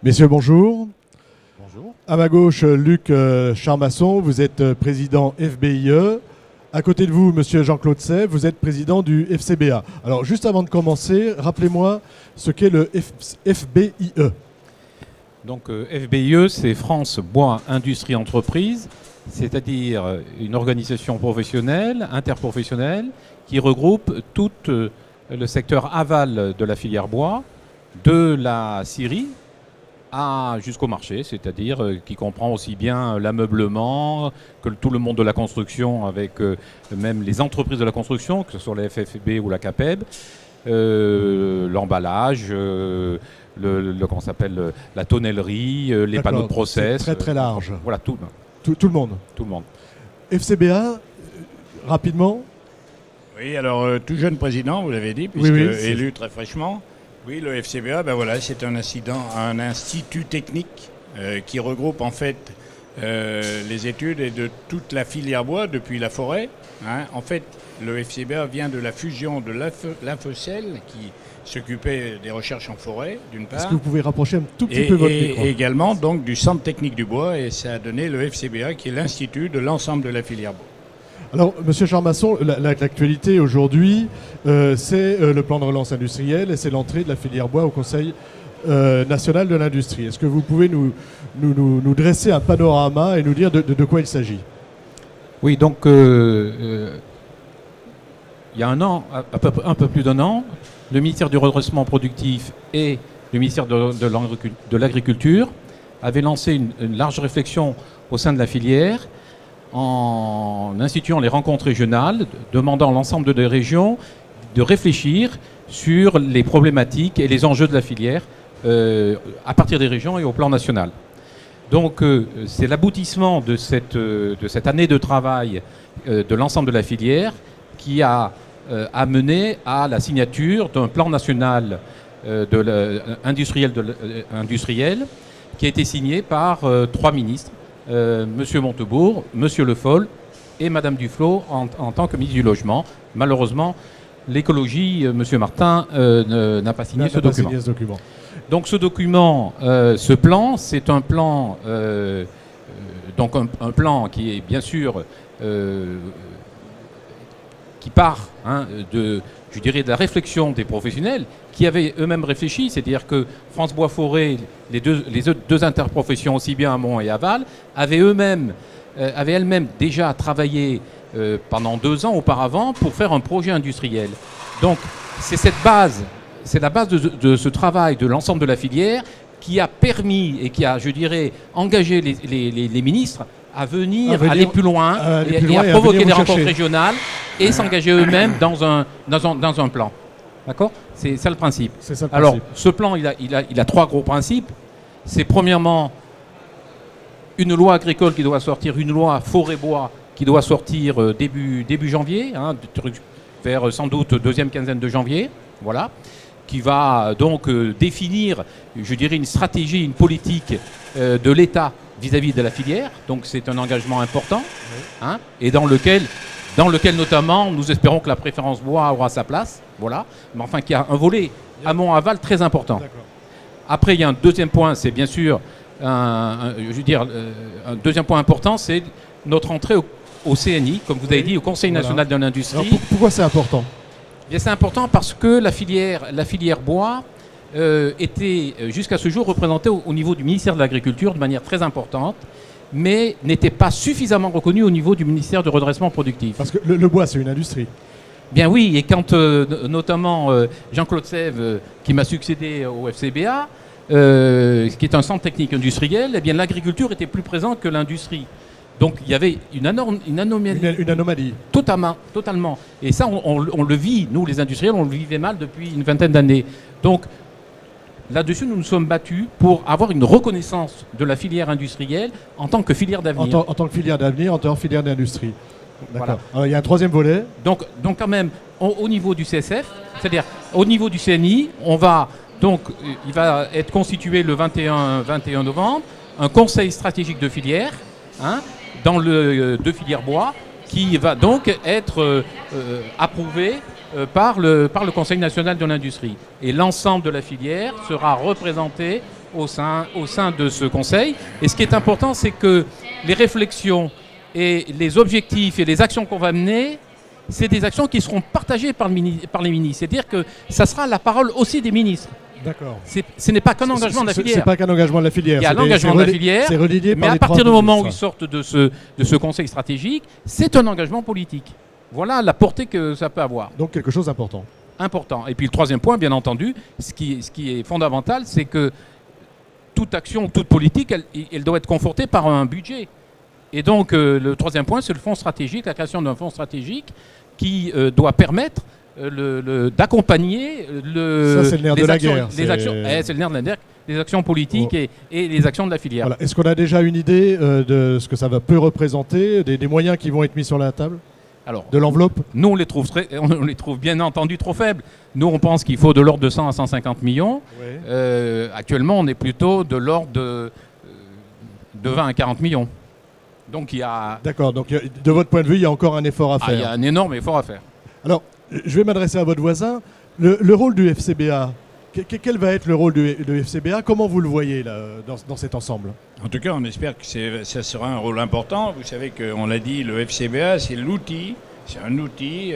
Messieurs, bonjour. Bonjour. À ma gauche, Luc Charmasson, vous êtes président FBIE. À côté de vous, monsieur Jean-Claude Sèvres, vous êtes président du FCBA. Alors, juste avant de commencer, rappelez-moi ce qu'est le FBIE. Donc, FBIE, c'est France Bois Industrie Entreprise, c'est-à-dire une organisation professionnelle, interprofessionnelle, qui regroupe tout le secteur aval de la filière bois, de la scierie jusqu'au marché, c'est-à-dire qui comprend aussi bien l'ameublement que tout le monde de la construction, avec même les entreprises de la construction, que ce soit la FFB ou la CAPEB, l'emballage, comment s'appelle, la tonnellerie, les panneaux de process. C'est très très large. Voilà, tout le monde. Tout le monde. FCBA, rapidement. Oui, alors tout jeune président, vous l'avez dit, puisque élu très fraîchement. Oui, le FCBA, c'est un institut technique qui regroupe en fait les études et de toute la filière bois depuis la forêt. En fait, le FCBA vient de la fusion de l'Infocel qui s'occupait des recherches en forêt, d'une part. Est-ce que vous pouvez rapprocher un tout petit peu votre micro ? Et également donc du Centre technique du bois, et ça a donné le FCBA qui est l'institut de l'ensemble de la filière bois. Alors, monsieur Charmasson, l'actualité aujourd'hui, c'est le plan de relance industrielle et c'est l'entrée de la filière bois au Conseil national de l'industrie. Est-ce que vous pouvez nous dresser un panorama et nous dire de quoi il s'agit ? Oui, donc il y a un an, un peu plus d'un an, le ministère du redressement productif et le ministère de l'Agriculture avaient lancé une large réflexion au sein de la filière en instituant les rencontres régionales, demandant à l'ensemble des régions de réfléchir sur les problématiques et les enjeux de la filière à partir des régions et au plan national. Donc c'est l'aboutissement de cette année de travail de l'ensemble de la filière qui a amené à la signature d'un plan national industriel qui a été signé par 3 ministres. Monsieur Montebourg, Monsieur Le Foll et Madame Duflot en tant que ministre du Logement. Malheureusement, l'écologie, Monsieur Martin, n'a pas signé ce document. Donc ce document, ce plan, c'est un plan, donc un plan qui est bien sûr qui part de la réflexion des professionnels qui avaient eux-mêmes réfléchi, c'est-à-dire que France Bois Forêt, les deux interprofessions, aussi bien amont et aval, avaient elles-mêmes déjà travaillé pendant 2 ans auparavant pour faire un projet industriel. Donc c'est la base de ce travail de l'ensemble de la filière qui a permis et qui a, engagé les ministres à aller plus loin et à provoquer des rencontres régionales et s'engager eux-mêmes dans un plan. D'accord ? C'est ça le principe. Alors, ce plan, il a 3 gros principes. C'est premièrement une loi agricole qui doit sortir, une loi forêt-bois qui doit sortir début janvier, vers sans doute deuxième quinzaine de janvier, voilà, qui va donc définir, une stratégie, une politique de l'État vis-à-vis de la filière. Donc c'est un engagement important, et dans lequel notamment nous espérons que la préférence bois aura sa place, voilà, mais enfin qu'il y a un volet amont-aval très important. Après il y a un deuxième point, c'est bien sûr un deuxième point important, c'est notre entrée au CNI, comme vous avez dit, au Conseil national de l'industrie. Alors, pourquoi c'est important ? Bien, c'est important parce que la filière bois était jusqu'à ce jour représentée au niveau du ministère de l'Agriculture de manière très importante, mais n'était pas suffisamment reconnue au niveau du ministère du redressement productif. Parce que le bois, c'est une industrie. Bien oui, et quand notamment Jean-Claude Sèvres, qui m'a succédé au FCBA, qui est un centre technique industriel, eh bien l'agriculture était plus présente que l'industrie. Donc il y avait une anomalie. Une anomalie. Totalement. Et ça, on le vit, nous les industriels, on le vivait mal depuis une vingtaine d'années. Donc là-dessus, nous nous sommes battus pour avoir une reconnaissance de la filière industrielle en tant que filière d'avenir. En tant que filière d'avenir, en tant que filière d'industrie. D'accord. Voilà. Alors, il y a un troisième volet. Donc quand même, au niveau du CSF, c'est-à-dire au niveau du CNI, il va être constitué le 21 novembre, un conseil stratégique de filière, de filière bois, qui va donc être approuvé par le Conseil national de l'industrie. Et l'ensemble de la filière sera représenté au sein de ce conseil. Et ce qui est important, c'est que les réflexions et les objectifs et les actions qu'on va mener, c'est des actions qui seront partagées par les ministres. C'est-à-dire que ça sera la parole aussi des ministres. D'accord. Ce n'est pas qu'un engagement de la filière. C'est pas qu'un engagement de la filière. Il y a l'engagement de la filière, mais à partir du moment où ils sortent de ce conseil stratégique, c'est un engagement politique. Voilà la portée que ça peut avoir. Donc quelque chose d'important. Important. Et puis le troisième point, bien entendu, ce qui est fondamental, c'est que toute action, toute politique, elle doit être confortée par un budget. Et donc le troisième point, c'est le fonds stratégique, la création d'un fonds stratégique qui doit permettre d'accompagner ça, c'est le nerf de la guerre. C'est le nerf de la guerre, les actions politiques et les actions de la filière. Voilà. Est-ce qu'on a déjà une idée de ce que ça peut représenter, des moyens qui vont être mis sur la table? Alors, de l'enveloppe? Nous, on les trouve bien entendu trop faibles. Nous, on pense qu'il faut de l'ordre de 100 à 150 millions. Oui. Actuellement, on est plutôt de l'ordre de 20 à 40 millions. Donc, il y a... D'accord. Donc, de votre point de vue, il y a encore un effort à faire. Il y a un énorme effort à faire. Alors, je vais m'adresser à votre voisin. Le rôle du FCBA, quel va être le rôle du FCBA? Comment vous le voyez là, dans cet ensemble? En tout cas, on espère que ça sera un rôle important. Vous savez qu'on l'a dit, le FCBA, c'est un outil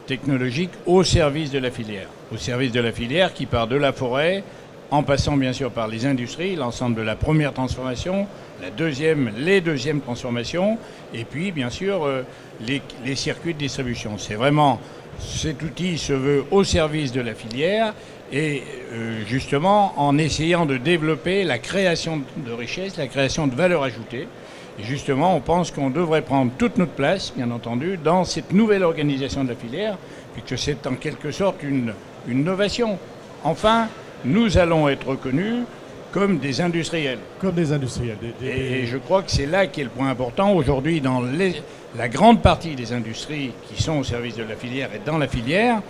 technologique au service de la filière. Au service de la filière qui part de la forêt, en passant bien sûr par les industries, l'ensemble de la première transformation, les deuxièmes transformations, et puis bien sûr les circuits de distribution. C'est vraiment, cet outil se veut au service de la filière et justement en essayant de développer la création de richesse, la création de valeur ajoutée. Et justement, on pense qu'on devrait prendre toute notre place, bien entendu, dans cette nouvelle organisation de la filière, puisque c'est en quelque sorte une innovation. Enfin, nous allons être reconnus comme des industriels. Comme des industriels. Et je crois que c'est là qu'est le point important. Aujourd'hui, dans la grande partie des industries qui sont au service de la filière et dans la filière,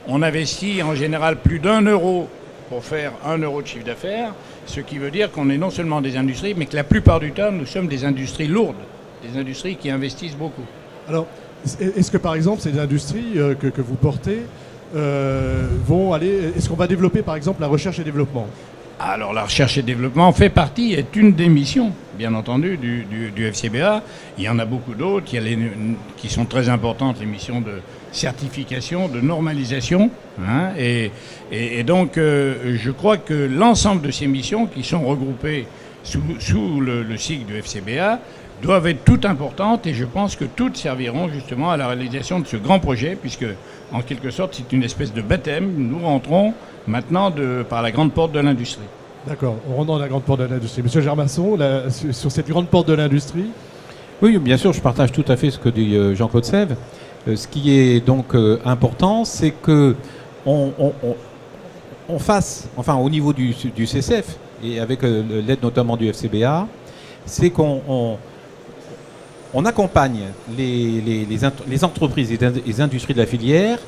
on investit en général plus d'€1 pour faire 1 euro de chiffre d'affaires, ce qui veut dire qu'on est non seulement des industries, mais que la plupart du temps, nous sommes des industries lourdes, des industries qui investissent beaucoup. Alors, est-ce que par exemple, ces industries que vous portez vont aller... Est-ce qu'on va développer par exemple la recherche et développement? Alors la recherche et développement est une des missions, bien entendu, du FCBA. Il y en a beaucoup d'autres, qui sont très importantes, les missions de certification, de normalisation. Hein, et donc je crois que l'ensemble de ces missions qui sont regroupées sous le sigle du FCBA doivent être toutes importantes et je pense que toutes serviront justement à la réalisation de ce grand projet puisque en quelque sorte c'est une espèce de baptême. Nous rentrons maintenant par la grande porte de l'industrie. D'accord, on rentre dans la grande porte de l'industrie. Monsieur Germasson, sur cette grande porte de l'industrie? Oui, bien sûr, je partage tout à fait ce que dit Jean-Claude Sève. Ce qui est donc important, c'est que on fasse, enfin au niveau du CCF et avec l'aide notamment du FCBA, c'est qu'on accompagne les entreprises et les industries de la filière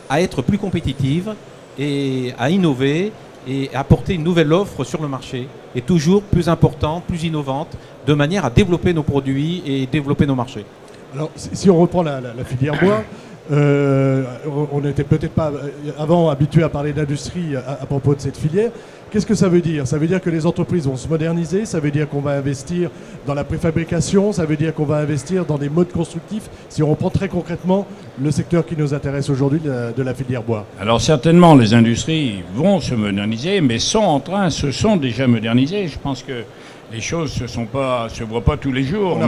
à être plus compétitives et à innover et à apporter une nouvelle offre sur le marché et toujours plus importante, plus innovante, de manière à développer nos produits et développer nos marchés. Alors, si on reprend la filière bois, on n'était peut-être pas avant habitué à parler d'industrie à propos de cette filière. Qu'est-ce que ça veut dire? Ça veut dire que les entreprises vont se moderniser, ça veut dire qu'on va investir dans la préfabrication, ça veut dire qu'on va investir dans des modes constructifs, si on reprend très concrètement le secteur qui nous intéresse aujourd'hui de la filière bois. Alors certainement, les industries vont se moderniser, mais se sont déjà modernisées. Je pense que les choses se voient pas tous les jours.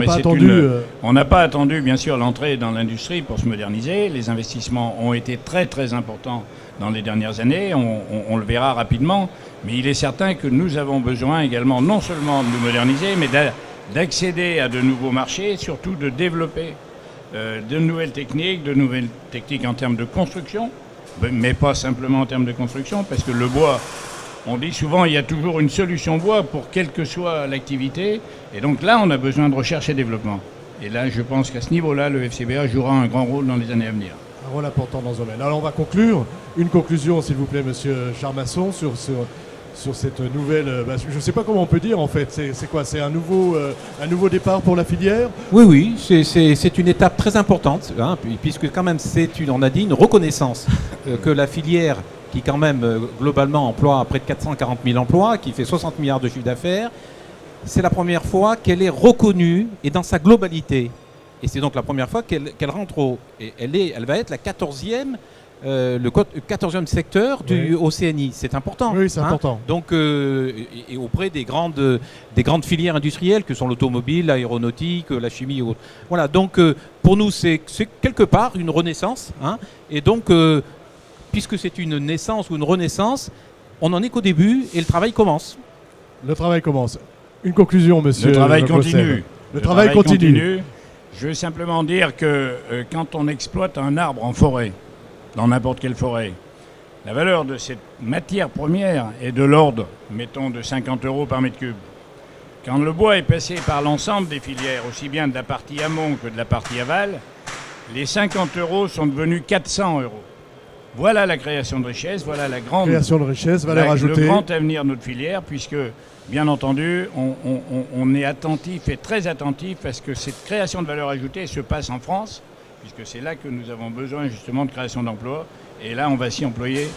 On n'a pas attendu, bien sûr, l'entrée dans l'industrie pour se moderniser. Les investissements ont été très, très importants dans les dernières années. On le verra rapidement. Mais il est certain que nous avons besoin également, non seulement de nous moderniser, mais d'accéder à de nouveaux marchés et surtout de développer de nouvelles techniques en termes de construction, mais pas simplement en termes de construction, parce que le bois... On dit souvent il y a toujours une solution bois pour quelle que soit l'activité. Et donc là, on a besoin de recherche et développement. Et là, je pense qu'à ce niveau-là, le FCBA jouera un grand rôle dans les années à venir. Un rôle important dans ce domaine. Alors on va conclure. Une conclusion, s'il vous plaît, monsieur Germasson, sur cette nouvelle... je ne sais pas comment on peut dire, en fait. C'est quoi? C'est un nouveau départ pour la filière? Oui, c'est une étape très importante, hein, puisque quand même, on a dit, une reconnaissance que la filière qui quand même globalement emploie près de 440 000 emplois, qui fait 60 milliards de chiffre d'affaires, c'est la première fois qu'elle est reconnue et dans sa globalité. Et c'est donc la première fois qu'elle rentre elle va être la 14e, le 14e secteur du OCNI. C'est important. Oui, c'est important. Donc, et auprès des grandes filières industrielles que sont l'automobile, l'aéronautique, la chimie et autres. Voilà, donc pour nous, c'est quelque part une renaissance. Et donc, puisque c'est une naissance ou une renaissance, on n'en est qu'au début et le travail commence. Le travail commence. Une conclusion, monsieur. Le travail continue. Le travail continue. Je veux simplement dire que quand on exploite un arbre en forêt, dans n'importe quelle forêt, la valeur de cette matière première est de l'ordre, mettons, de 50 € par mètre cube. Quand le bois est passé par l'ensemble des filières, aussi bien de la partie amont que de la partie aval, les 50 € sont devenus 400 €. Voilà la création de richesse, voilà la grande création de richesse, valeur ajoutée. Le grand avenir de notre filière, puisque, bien entendu, on est attentif et très attentif parce que cette création de valeur ajoutée se passe en France, puisque c'est là que nous avons besoin justement de création d'emplois. Et là, on va s'y employer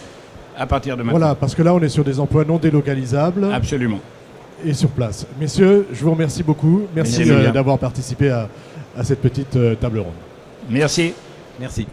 à partir de maintenant. Voilà, parce que là, on est sur des emplois non délocalisables. Absolument. Et sur place. Messieurs, je vous remercie beaucoup. Merci d'avoir participé à cette petite table ronde. Merci. Merci.